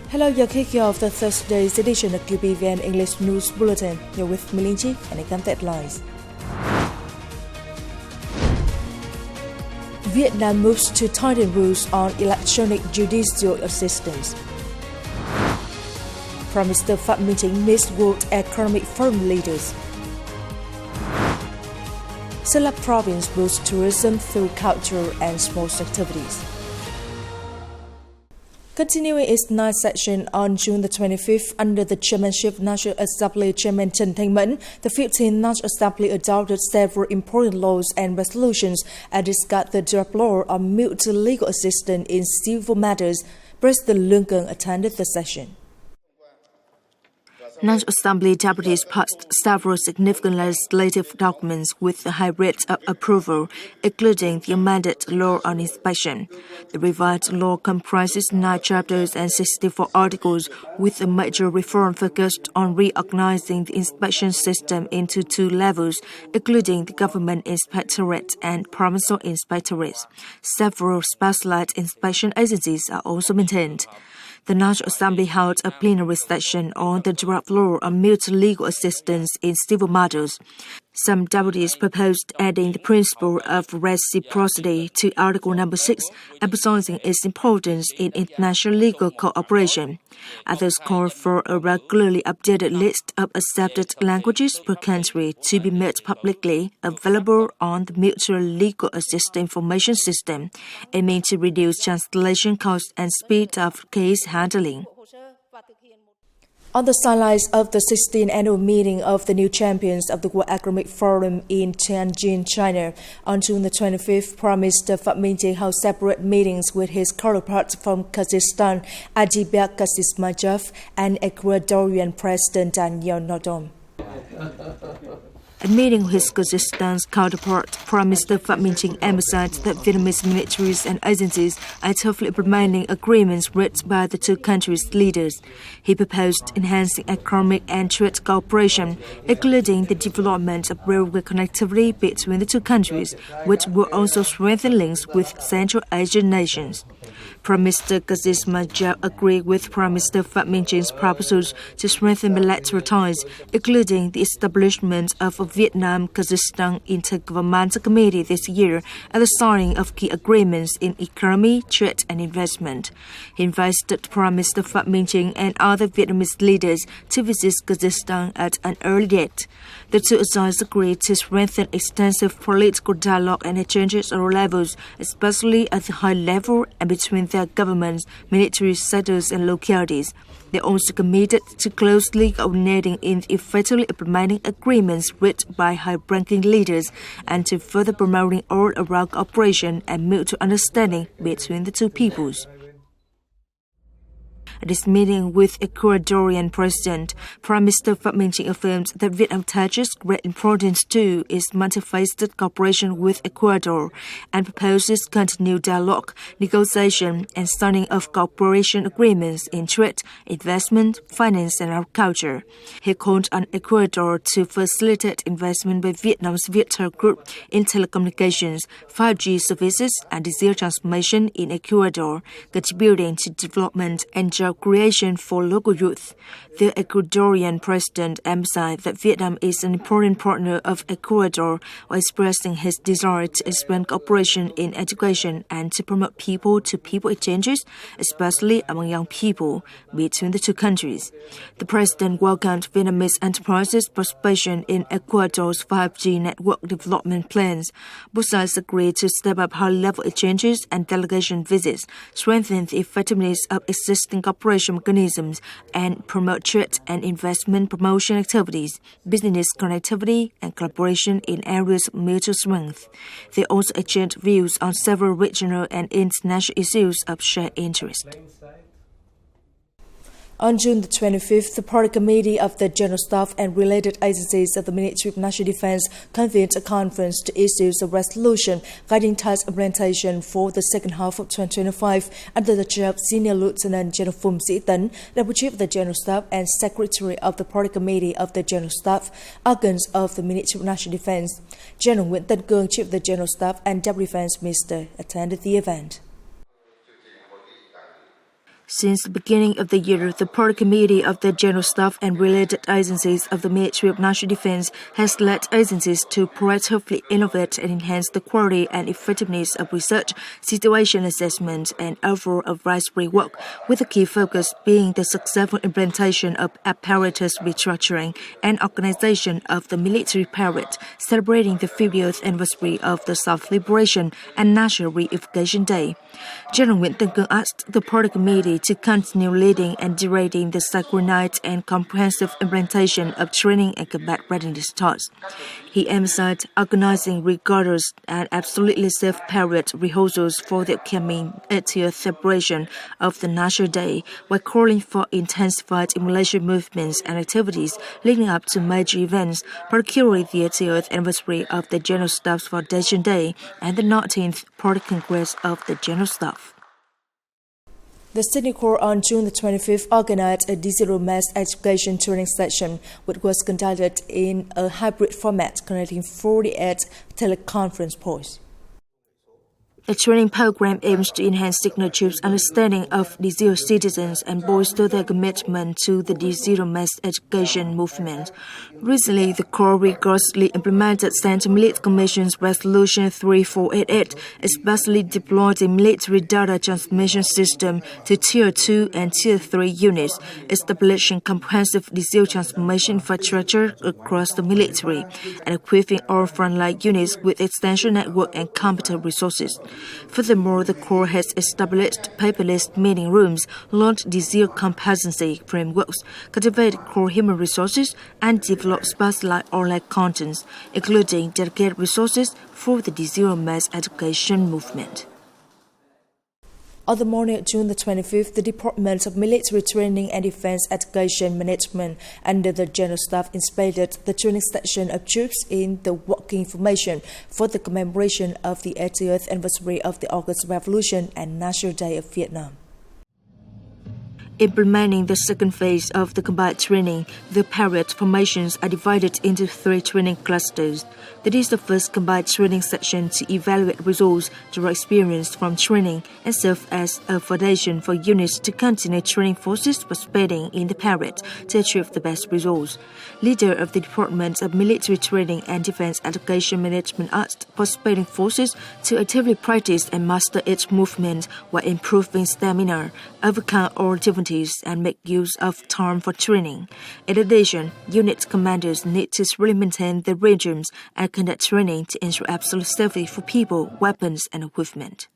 Hello, you're kicking off the Thursday's edition of QPVN English News Bulletin. You're with MINH and it comes headlines. Vietnam moves to tighten rules on electronic judicial assistance. Prime Minister Phạm Minh Chính meets World Economic Forum leaders. Sa Province boosts tourism through cultural and sports activities. Continuing its ninth session on June the 25th under the chairmanship of National Assembly Chairman Trần Thanh Mẫn, the 15th National Assembly adopted several important laws and resolutions and discussed the draft law on mutual legal assistance in civil matters. President Lương Cường attended the session. National Assembly deputies passed several significant legislative documents with a high rate of approval, including the amended law on inspection. The revised law comprises 9 chapters and 64 articles, with a major reform focused on reorganizing the inspection system into 2 levels, including the government inspectorate and provincial inspectorates. Several specialized inspection agencies are also maintained. The National Assembly held a plenary session on the draft law on mutual legal assistance in civil matters. Some deputies proposed adding the principle of reciprocity to Article Number 6, emphasizing its importance in international legal cooperation. Others called for a regularly updated list of accepted languages per country to be made publicly available on the Mutual Legal Assistance Information System, aiming to reduce translation costs and speed of case handling. On the sidelines of the 16th annual meeting of the new champions of the World Economic Forum in Tianjin, China, on June the 25th, Prime Minister Phạm Minh Chính held separate meetings with his counterparts from Kazakhstan, Ajibek Kasismajev, and Ecuadorian President Daniel Noboa. A meeting with his Kazakhstan's counterpart, Prime Minister Phạm Minh Chính emphasized that Vietnamese militaries and agencies are toughly implementing agreements reached by the 2 countries' leaders. He proposed enhancing economic and trade cooperation, including the development of railway connectivity between the 2 countries, which will also strengthen links with Central Asian nations. Prime Minister Kasismajev agreed with Prime Minister Phạm Minh Chính proposals to strengthen bilateral ties, including the establishment of a Vietnam-Kazakhstan Intergovernmental Committee this year and the signing of key agreements in economy, trade and investment. He invited Prime Minister Phạm Minh Chính and other Vietnamese leaders to visit Kazakhstan at an early date. The 2 sides agreed to strengthen extensive political dialogue and exchanges at all levels, especially at the high level and between their governments, military sectors and localities. They also committed to closely coordinating in effectively implementing agreements reached by high-ranking leaders and to further promoting all-around cooperation and mutual understanding between the 2 peoples. At this meeting with Ecuadorian President, Prime Minister Phạm Minh Chính affirmed that Vietnam attaches great importance to its multifaceted cooperation with Ecuador and proposes continued dialogue, negotiation, and signing of cooperation agreements in trade, investment, finance, and agriculture. He called on Ecuador to facilitate investment by Vietnam's VIET Group in telecommunications, 5G services, and digital transformation in Ecuador, contributing to development and job creation for local youth. The Ecuadorian president emphasized that Vietnam is an important partner of Ecuador while expressing his desire to expand cooperation in education and to promote people-to-people exchanges, especially among young people, between the 2 countries. The president welcomed Vietnamese enterprises' participation in Ecuador's 5G network development plans. Both sides agreed to step up high-level exchanges and delegation visits, strengthen the effectiveness of existing cooperation mechanisms, and promote trade and investment promotion activities, business connectivity, and collaboration in areas of mutual strength. They also exchanged views on several regional and international issues of shared interest. On June the 25th, the Party Committee of the General Staff and related agencies of the Ministry of National Defense convened a conference to issue a resolution guiding task implementation for the second half of 2025 under the chair of Senior Lieutenant General Phùng Sĩ Tấn, Deputy Chief of the General Staff and Secretary of the Party Committee of the General Staff, organs of the Ministry of National Defense. General Nguyễn Tân Cương, Chief of the General Staff and Deputy Defense Minister, attended the event. Since the beginning of the year, the Party Committee of the General Staff and related agencies of the Ministry of National Defense has led agencies to proactively innovate and enhance the quality and effectiveness of research, situation assessment, and overall advisory work, with a key focus being the successful implementation of apparatus restructuring and organization of the military parade, celebrating the 50th anniversary of the Self-Liberation and National Reification Day. General Nguyễn Tân Cương asked the Party Committee to continue leading and directing the synchronized and comprehensive implementation of training and combat readiness tasks. He emphasized organizing rigorous and absolutely safe parade rehearsals for the upcoming 80th celebration of the National Day, while calling for intensified emulation movements and activities leading up to major events, particularly the 80th anniversary of the General Staff's Foundation Day and the 19th Party Congress of the General Staff. The Sydney Corps on June the 25th organized a digital mass education training session, which was conducted in a hybrid format connecting 48 teleconference points. The training program aims to enhance signatures' understanding of digital citizens and bolster their commitment to the digital mass education movement. Recently, the Corps rigorously implemented Central Military Commission's Resolution 3488, especially deployed the military data transmission system to Tier 2 and Tier 3 units, establishing comprehensive digital transformation infrastructure across the military, and equipping all frontline units with extension network and competent resources. Furthermore, the Corps has established paperless meeting rooms, launched digital competency frameworks, cultivated core human resources, and developed specialized online contents, including dedicated resources for the digital mass education movement. On the morning of June the 25th, the Department of Military Training and Defense Education Management under the General Staff inspected the training station of troops in the working formation for the commemoration of the 80th anniversary of the August Revolution and National Day of Vietnam. Implementing the second phase of the combat training, the parade formations are divided into 3 training clusters. That is the first combat training section to evaluate results, draw experience from training, and serve as a foundation for units to continue training forces participating in the parade to achieve the best results. Leader of the Department of Military Training and Defense Education Management asked participating forces to actively practice and master each movement while improving stamina, overcome all difficulties, and make use of time for training. In addition, unit commanders need to really maintain their regimes and conduct training to ensure absolute safety for people, weapons, and equipment.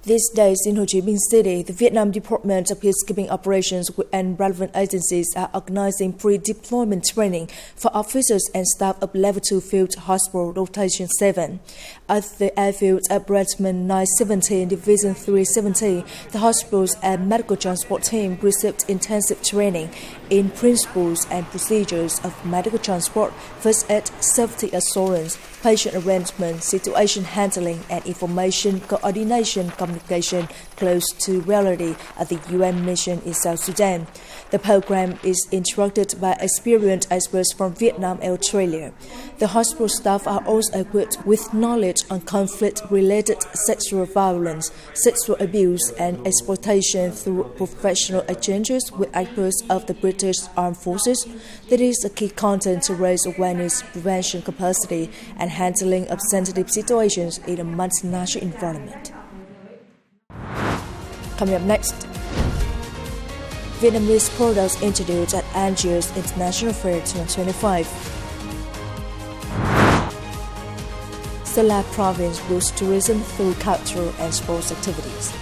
These days in Ho Chi Minh City, the Vietnam Department of Peacekeeping Operations and relevant agencies are organizing pre-deployment training for officers and staff of Level 2 Field Hospital Rotation 7. At the airfield at Bradman 917, Division 370, the hospitals and medical transport team received intensive training in principles and procedures of medical transport, first aid, safety assurance, patient arrangement, situation handling, and information coordination communication close to reality at the UN mission in South Sudan. The program is instructed by experienced experts from Vietnam and Australia. The hospital staff are also equipped with knowledge on conflict-related sexual violence, sexual abuse, and exploitation through professional exchanges with experts of the British Armed Forces. That is a key content to raise awareness, prevention capacity, and handling of sensitive situations in a multinational environment. Coming up next, Vietnamese products introduced at Angers International Fair 2025. Sa Province boosts tourism through cultural and sports activities.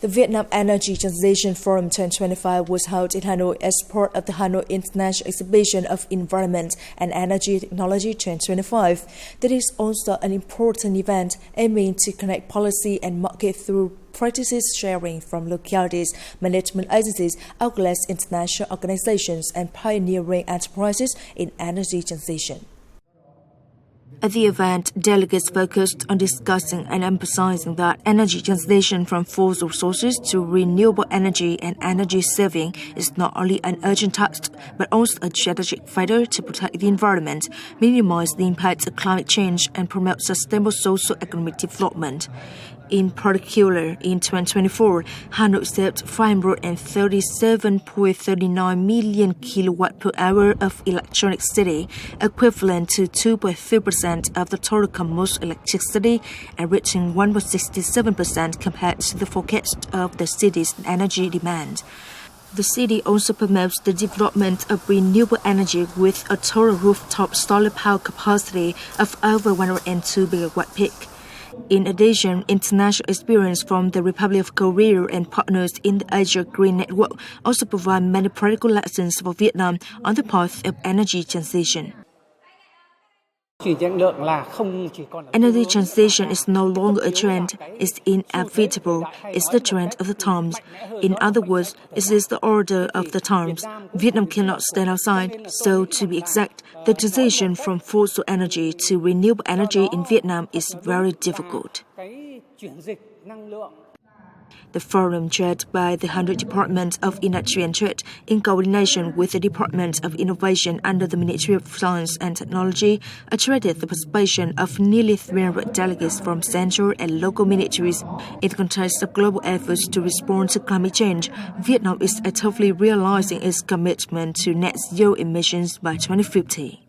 The Vietnam Energy Transition Forum 2025 was held in Hanoi as part of the Hanoi International Exhibition of Environment and Energy Technology 2025. That is also an important event aiming to connect policy and market through practices sharing from localities, management agencies, outlets, international organizations, and pioneering enterprises in energy transition. At the event, delegates focused on discussing and emphasizing that energy transition from fossil sources to renewable energy and energy saving is not only an urgent task, but also a strategic factor to protect the environment, minimize the impact of climate change, and promote sustainable socio-economic development. In particular, in 2024, Hanoi sold 537.39 million kilowatt per hour of electricity, equivalent to 2.3% of the total commercial electricity and reaching 1.67% compared to the forecast of the city's energy demand. The city also promotes the development of renewable energy with a total rooftop solar power capacity of over 102 megawatt peak. In addition, international experience from the Republic of Korea and partners in the Asia Green Network also provide many practical lessons for Vietnam on the path of energy transition. Energy transition is no longer a trend, it's inevitable, it's the trend of the times. In other words, it is the order of the times. Vietnam cannot stand outside, so to be exact, the transition from fossil energy to renewable energy in Vietnam is very difficult. The forum, chaired by the 100 Department of Industry and Trade in coordination with the Department of Innovation under the Ministry of Science and Technology, attracted the participation of nearly 300 delegates from central and local ministries. In the context of global efforts to respond to climate change, Vietnam is actively realizing its commitment to net zero emissions by 2050.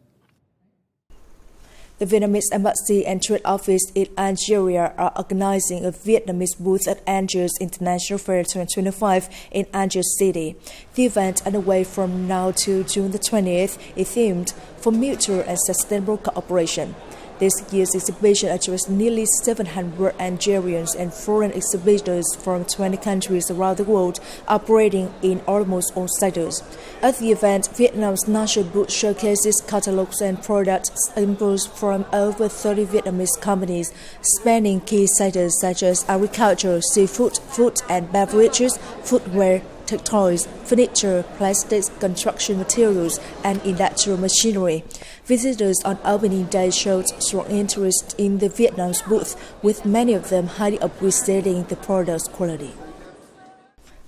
The Vietnamese Embassy and Trade Office in Algeria are organizing a Vietnamese booth at Algiers International Fair 2025 in Algiers City. The event, underway from now to June the 20th, is themed for mutual and sustainable cooperation. This year's exhibition addressed nearly 700 Algerians and foreign exhibitors from 20 countries around the world, operating in almost all sectors. At the event, Vietnam's national booth showcases catalogs and product samples from over 30 Vietnamese companies, spanning key sectors such as agriculture, seafood, food and beverages, footwear, textiles, furniture, plastics, construction materials, and industrial machinery. Visitors on opening day showed strong interest in the Vietnam's booth, with many of them highly appreciating the product's quality.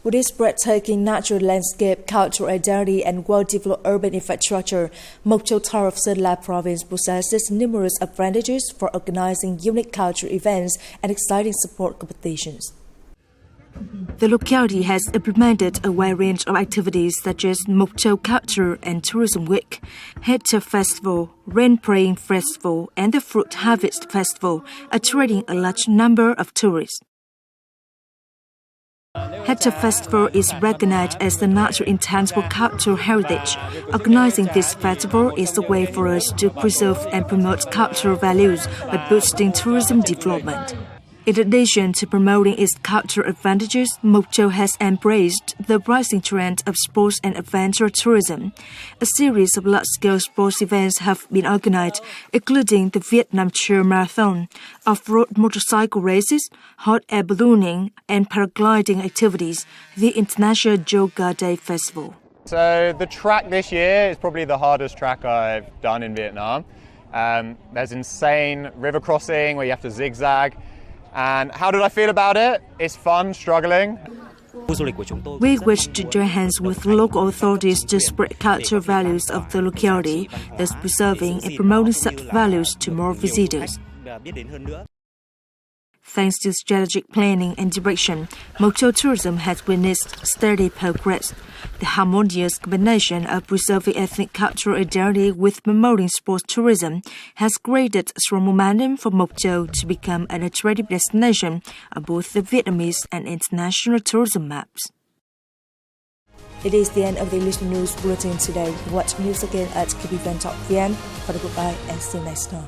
With its breathtaking natural landscape, cultural identity, and well-developed urban infrastructure, Mộc Châu Town of Sơn La Province possesses numerous advantages for organizing unique cultural events and exciting sport competitions. The locality has implemented a wide range of activities such as Mộc Châu Culture and Tourism Week, Hector Festival, Rain Praying Festival, and the Fruit Harvest Festival, attracting a large number of tourists. Hector Festival is recognized as the natural intangible cultural heritage. Organizing this festival is a way for us to preserve and promote cultural values by boosting tourism development. In addition to promoting its cultural advantages, Mộc Châu has embraced the rising trend of sports and adventure tourism. A series of large-scale sports events have been organized, including the Vietnam Trail Marathon, off-road motorcycle races, hot air ballooning, and paragliding activities, the International Yoga Day Festival. So the track this year is probably the hardest track I've done in Vietnam. There's insane river crossing where you have to zigzag. And how did I feel about it? It's fun, struggling. We wish to join hands with local authorities to spread cultural values of the locality, thus preserving and promoting such values to more visitors. Thanks to strategic planning and direction, Mộc Châu tourism has witnessed steady progress. The harmonious combination of preserving ethnic cultural identity with promoting sports tourism has created strong momentum for Mộc Châu to become an attractive destination on both the Vietnamese and international tourism maps. It is the end of the English News Bulletin today. Watch news again at QPVN.vn. Goodbye and see you next time.